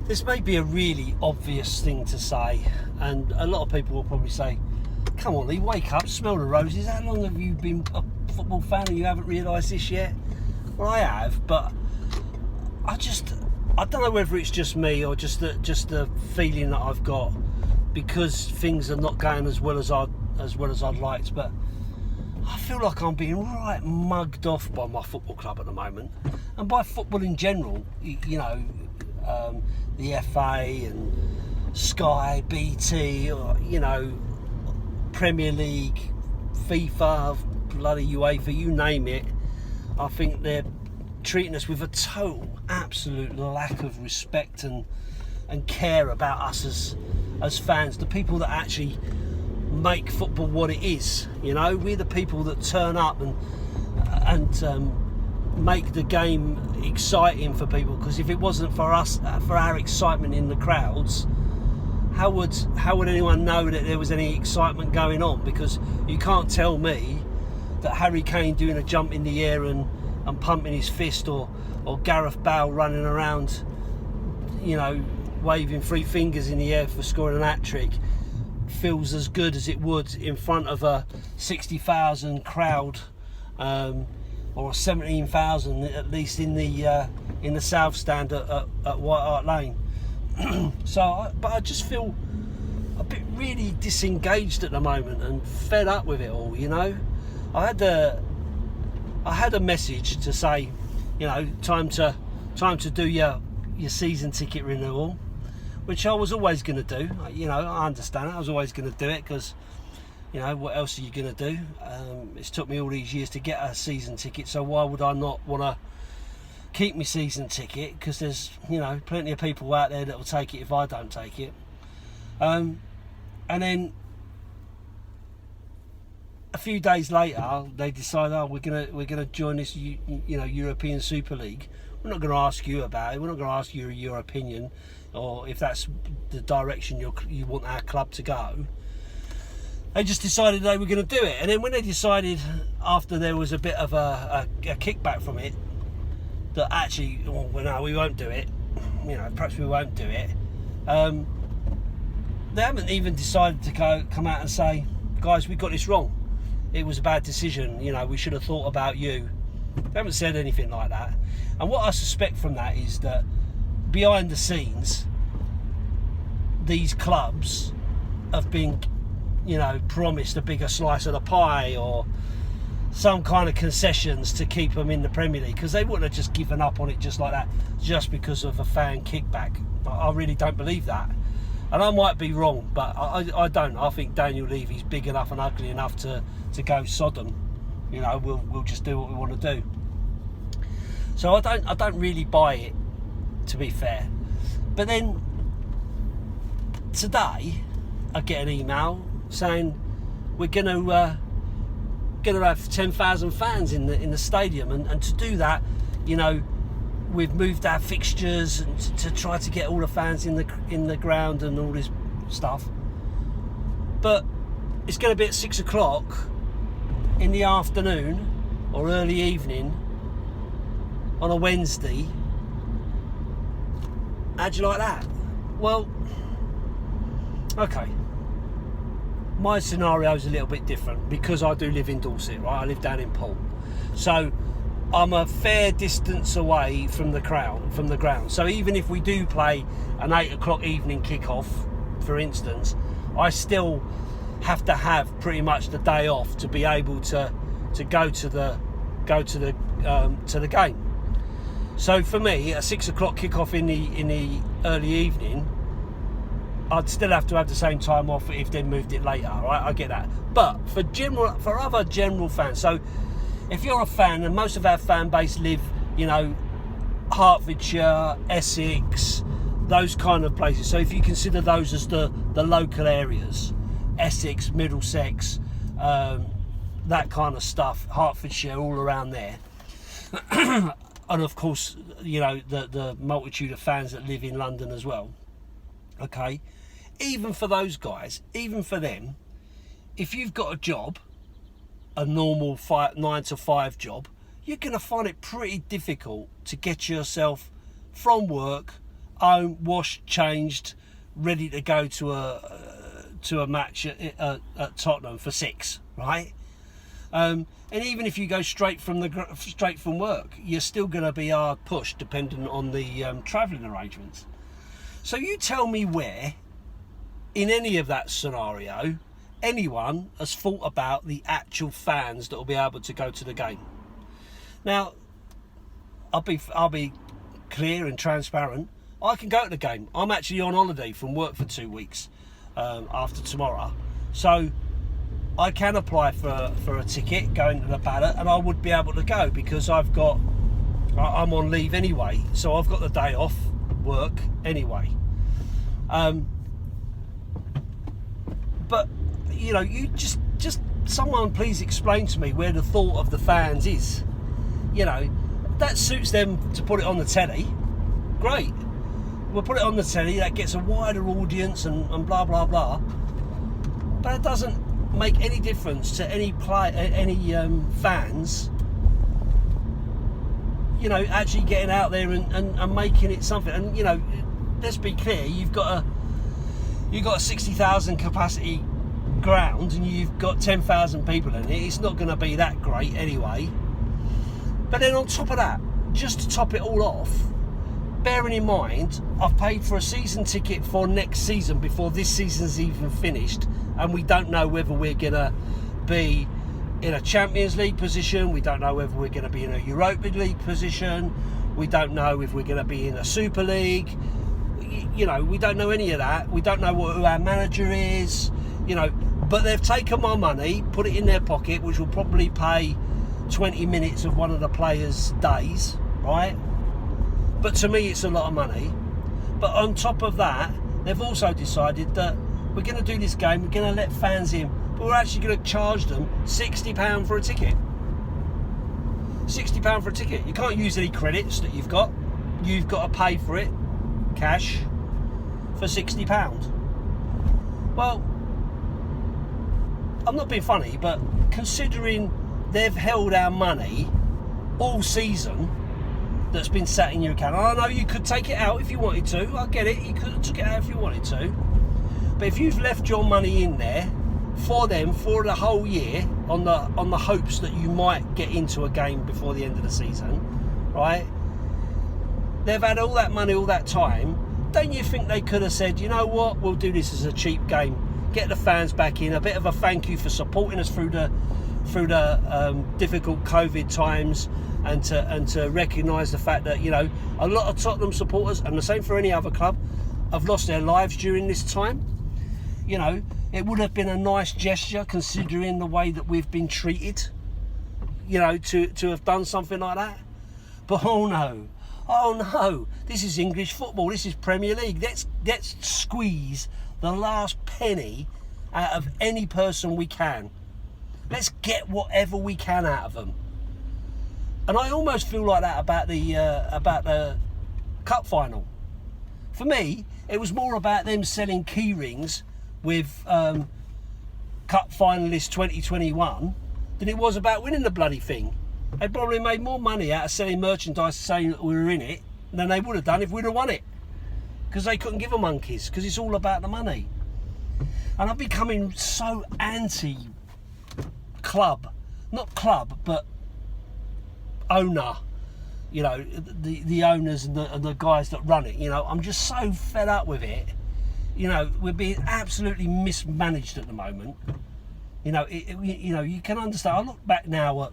This may be a really obvious thing to say, and a lot of people will probably say, come on Lee, wake up, smell the roses. How long have you been a football fan and you haven't realised this yet? Well, I have, but I don't know whether it's just me or just the feeling that I've got, because things are not going as well as I'd liked, but I feel like I'm being right mugged off by my football club at the moment, and by football in general. The FA and Sky, BT, or, Premier League, FIFA, bloody UEFA, you name it. I think they're treating us with a total, absolute lack of respect and care about us as fans, the people that actually make football what it is. We're the people that turn up and make the game exciting for people, because if it wasn't for us, for our excitement in the crowds, how would anyone know that there was any excitement going on? Because you can't tell me that Harry Kane doing a jump in the air and pumping his fist, or Gareth Bale running around, waving three fingers in the air for scoring an hat-trick, feels as good as it would in front of a 60,000 crowd, or 17,000 at least in the south stand at White Hart Lane. But I just feel a bit really disengaged at the moment and fed up with it all. I had a message to say, time to do your season ticket renewal, which I was always going to do. I understand it. I was always going to do it because, what else are you going to do? It's took me all these years to get a season ticket, so why would I not want to keep my season ticket? Because there's, plenty of people out there that will take it if I don't take it. And then a few days later, they decide, we're gonna join this, European Super League. We're not going to ask you about it. We're not going to ask you your opinion, or if that's the direction you want our club to go. They just decided they were going to do it, and then when they decided, after there was a bit of a kickback from it, that actually, no, we won't do it. Perhaps we won't do it. They haven't even decided to come out and say, guys, we got this wrong. It was a bad decision. We should have thought about you. They haven't said anything like that. And what I suspect from that is that behind the scenes, these clubs have been, promised a bigger slice of the pie, or some kind of concessions to keep them in the Premier League, because they wouldn't have just given up on it just like that, just because of a fan kickback. I really don't believe that. And I might be wrong, but I don't. I think Daniel Levy's big enough and ugly enough to go Sodom. We'll just do what we want to do. So I don't really buy it, to be fair. But then today I get an email saying we're going to have 10,000 fans in the stadium, and to do that, we've moved our fixtures and to try to get all the fans in the ground and all this stuff. But it's going to be at 6 o'clock in the afternoon or early evening on a Wednesday. How'd you like that? Well, okay. My scenario is a little bit different because I do live in Dorset, right? I live down in Poole, so I'm a fair distance away from the ground. So even if we do play an 8 o'clock evening kickoff, for instance, I still have to have pretty much the day off to be able to go to the game. So for me, a 6 o'clock kickoff in the early evening, I'd still have to have the same time off if they moved it later, right? I get that. But for other general fans, so if you're a fan, and most of our fan base live, Hertfordshire, Essex, those kind of places. So if you consider those as the local areas, Essex, Middlesex, that kind of stuff, Hertfordshire, all around there. And of course, the multitude of fans that live in London as well. Okay, even for those guys, even for them, if you've got a job, a normal 9 to 5 job, you're going to find it pretty difficult to get yourself from work home, washed, changed, ready to go to a match at Tottenham for 6, right? And even if you go straight from work, you're still going to be hard pushed, depending on the travelling arrangements. So you tell me where, in any of that scenario, anyone has thought about the actual fans that will be able to go to the game. Now, I'll be clear and transparent. I can go to the game. I'm actually on holiday from work for 2 weeks after tomorrow, so I can apply for a ticket going to the ballot, and I would be able to go because I'm on leave anyway, so I've got the day off work anyway. But you just someone please explain to me where the thought of the fans is. That suits them to put it on the telly. Great, we'll put it on the telly. That gets a wider audience and blah blah blah. But it doesn't make any difference to any fans. Actually getting out there and making it something. And let's be clear, you've got a 60,000 capacity ground and you've got 10,000 people in it. It's not going to be that great anyway. But then on top of that, just to top it all off, bearing in mind I've paid for a season ticket for next season before this season's even finished, and we don't know whether we're going to be in a Champions League position, we don't know whether we're going to be in a Europa League position, we don't know if we're going to be in a Super League. We don't know any of that. We don't know who our manager is, but they've taken my money, put it in their pocket, which will probably pay 20 minutes of one of the players' days, right? But to me, it's a lot of money. But on top of that, they've also decided that we're going to do this game, we're going to let fans in, but we're actually going to charge them £60 for a ticket. £60 for a ticket. You can't use any credits that you've got. You've got to pay for it, cash, for £60. Well, I'm not being funny, but considering they've held our money all season that's been sat in your account, and I know you could take it out if you wanted to, I get it, you could have took it out if you wanted to, but if you've left your money in there for them for the whole year on the hopes that you might get into a game before the end of the season, right? They've had all that money all that time. Don't you think they could have said, you know what, we'll do this as a cheap game, get the fans back in, a bit of a thank you for supporting us through the difficult COVID times, and to recognise the fact that a lot of Tottenham supporters, and the same for any other club, have lost their lives during this time. It would have been a nice gesture considering the way that we've been treated, to have done something like that. But oh no, this is English football, this is Premier League. Let's squeeze the last penny out of any person we can. Let's get whatever we can out of them. And I almost feel like that about the cup final. For me, it was more about them selling key rings with cup finalist 2021 than it was about winning the bloody thing. They probably made more money out of selling merchandise saying that we were in it than they would have done if we'd have won it, because they couldn't give a monkeys, because it's all about the money. And I'm becoming so anti club, not club, but owner, the owners and the guys that run it. I'm just so fed up with it. We're being absolutely mismanaged at the moment. You can understand. I look back now at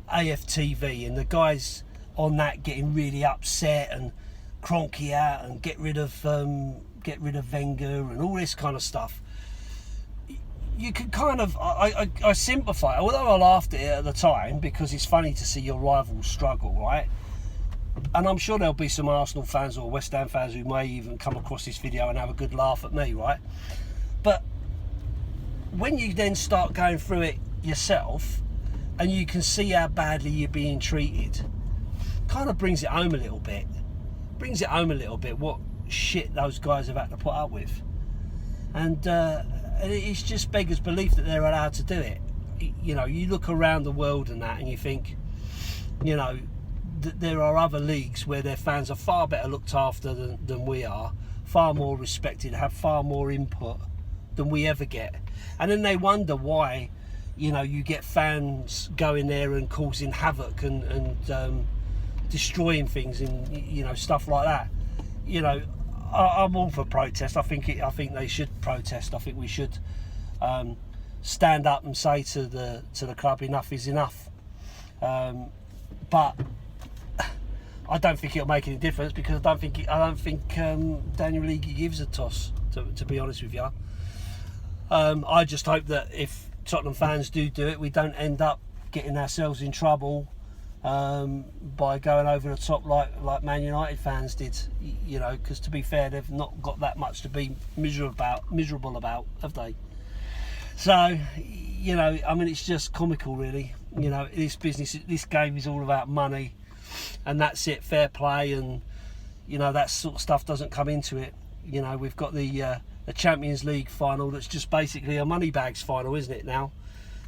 AFTV and the guys on that getting really upset and Kroenke out and get rid of Wenger and all this kind of stuff. You can kind of, I sympathise, although I laughed at it at the time because it's funny to see your rivals struggle, right? And I'm sure there'll be some Arsenal fans or West Ham fans who may even come across this video and have a good laugh at me, right? But when you then start going through it yourself and you can see how badly you're being treated, kind of brings it home a little bit. What shit those guys have had to put up with. And it's just beggars belief that they're allowed to do it. You look around the world and that and you think, there are other leagues where their fans are far better looked after than we are, far more respected, have far more input than we ever get. And then they wonder why, you know, you get fans going there and causing havoc and destroying things and, you know, stuff like that. You know, I'm all for protest. I think they should protest. I think we should stand up and say to the club, enough is enough. But I don't think it'll make any difference, because I don't think Daniel Levy gives a toss. To be honest with you, I just hope that if Tottenham fans do it, we don't end up getting ourselves in trouble by going over the top like Man United fans did. You know, because to be fair, they've not got that much to be miserable about, have they? So, you know, I mean, it's just comical, really. You know, this game is all about money, and that's it. Fair play, and you know, that sort of stuff doesn't come into it. You know, we've got the Champions League final that's just basically a money bags final, isn't it now?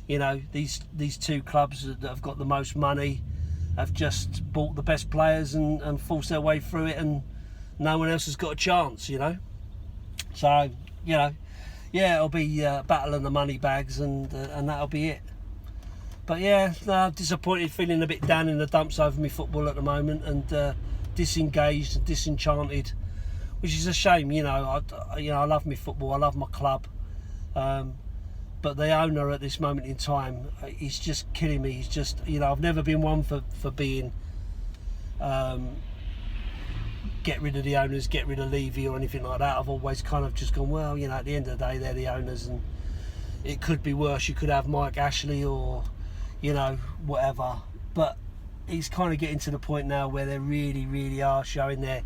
You know, these two clubs that have got the most money have just bought the best players and forced their way through it, and no one else has got a chance, you know. So, you know, yeah, it'll be battle in the money bags, and that'll be it. But yeah, disappointed, feeling a bit down in the dumps over my football at the moment, and disengaged and disenchanted, which is a shame. You know, I love my football, I love my club, but the owner at this moment in time, he's just killing me. He's just, you know, I've never been one for being get rid of the owners, get rid of Levy or anything like that. I've always kind of just gone, well, you know, at the end of the day, they're the owners, and it could be worse. You could have Mike Ashley or, you know, whatever. But it's kind of getting to the point now where they really are showing their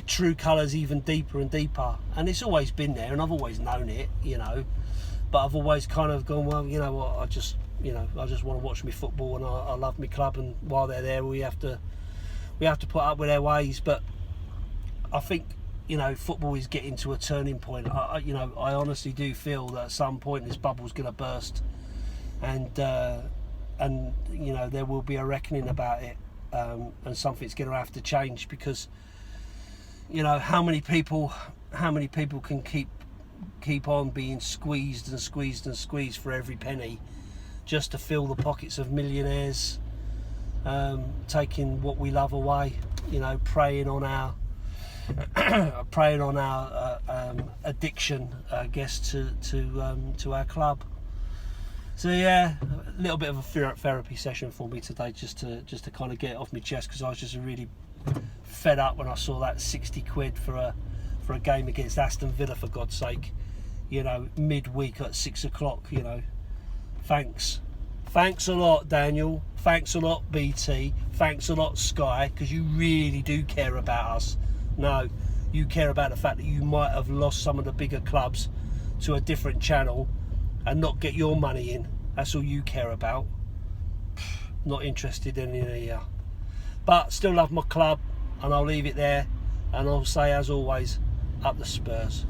true colours even deeper and deeper. And it's always been there, and I've always known it, you know. But I've always kind of gone, well, you know what, I just want to watch my football, and I love my club, and while they're there, we have to put up with their ways. But I think, you know, football is getting to a turning point. I honestly do feel that at some point this bubble's going to burst, and you know, there will be a reckoning about it, and something's going to have to change, because, you know, how many people can keep on being squeezed for every penny, just to fill the pockets of millionaires, taking what we love away, you know, preying on our addiction, I guess, to our club. So yeah, a little bit of a therapy session for me today, just to kind of get it off my chest, because I was just really fed up when I saw that 60 quid for a game against Aston Villa, for God's sake, you know, midweek at 6 o'clock. You know, thanks a lot, Daniel, thanks a lot, BT, thanks a lot, Sky, because you really do care about us. No, you care about the fact that you might have lost some of the bigger clubs to a different channel and not get your money in. That's all you care about. Not interested in any of you. But still love my club, and I'll leave it there, and I'll say, as always, up the Spurs.